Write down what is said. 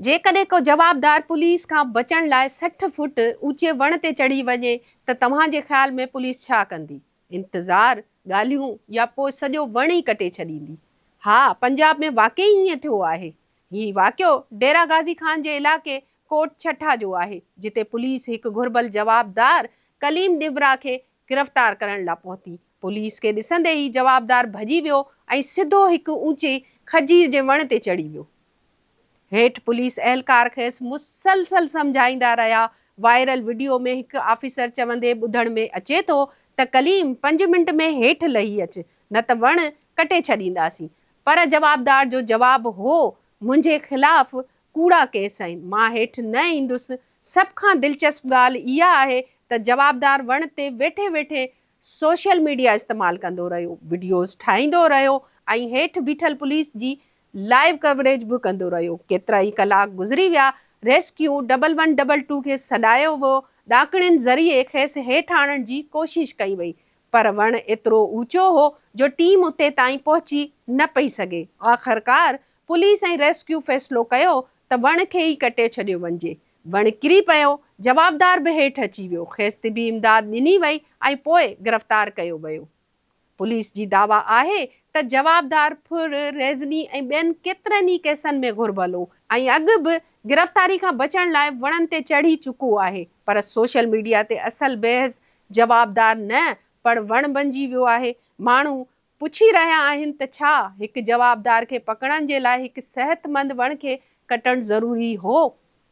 जेकॾहिं को जवाबदार पुलिस खां बचण लाइ 60 फुट ऊचे वण ते चढ़ी वञे त तव्हांजे ख़्याल में पुलिस छा कंदी? इंतज़ार, ॻाल्हियूं या पोइ सॼो वण ई कटे छॾींदी? हा, पंजाब में वाकई ईअं थियो आहे। हीउ वाक़ियो डेरा गाज़ी ख़ान जे इलाइक़े कोट छठा जो आहे, जिते पुलिस हिकु घुर्बल जवाबदार कलीम डिबरा खे गिरफ़्तार करण लाइ पहुती। पुलिस खे ॾिसंदे ई जवाबदार भॼी वियो ऐं सिधो हिकु ऊचे खजीर जे वण ते चढ़ी वियो। हेठि पुलिस एहलकार खेसि मुसलसल सम्झाईंदा रहिया। वायरल वीडियो में हिकु ऑफिसर चवंदे ॿुधण में अचे थो त कलीम 5 मिंट में हेठि लही अच, न त वण कटे छॾींदासीं। पर जवाबदार जो जवाबु हो, मुंहिंजे ख़िलाफ़ कूड़ा केस आहिनि, मां हेठि न ईंदुसि। सभ खां दिलचस्प ॻाल्हि इहा आहे त जवाबदार वण ते वेठे वेठे सोशल मीडिया इस्तेमालु कंदो रहियो, वीडियोज़ ठाहींदो रहियो ऐं हेठि बीठल पुलिस जी लाइव कवरेज बि कंदो रहियो। केतिरा ई कलाक गुज़री विया, रेस्क्यू 1122 खे सॾायो वियो। ॾाकणियुनि ज़रिए खेसि हेठि आणण जी कोशिश कई वई, पर वण एतिरो ऊचो हो जो टीम उते ताईं पहुची न पई सघे। आख़िरकार पुलिस ऐं रेस्क्यू फ़ैसिलो कयो त वण खे ई कटे छॾियो वञिजे। वण किरी पियो, जवाबदार बि हेठि अची वियो, खेसि तिबी इमदाद ॾिनी वई ऐं पोइ गिरफ़्तार कयो वियो। पुलिस जी दावा आहे त जवाबदार फुर, रेज़नी ऐं ॿियनि केतिरनि ई केसनि में घुर्बल हो ऐं अॻु बि गिरफ़्तारी खां बचण लाइ वणनि ते चढ़ी चुको आहे। पर सोशल मीडिया ते असल बहस जवाबदार न पर वण बणिजी वियो आहे। माण्हू पुछी रहिया आहिनि त छा हिकु जवाबदार खे पकड़ण जे लाइ हिकु सिहतमंद वण खे कटणु ज़रूरी हो?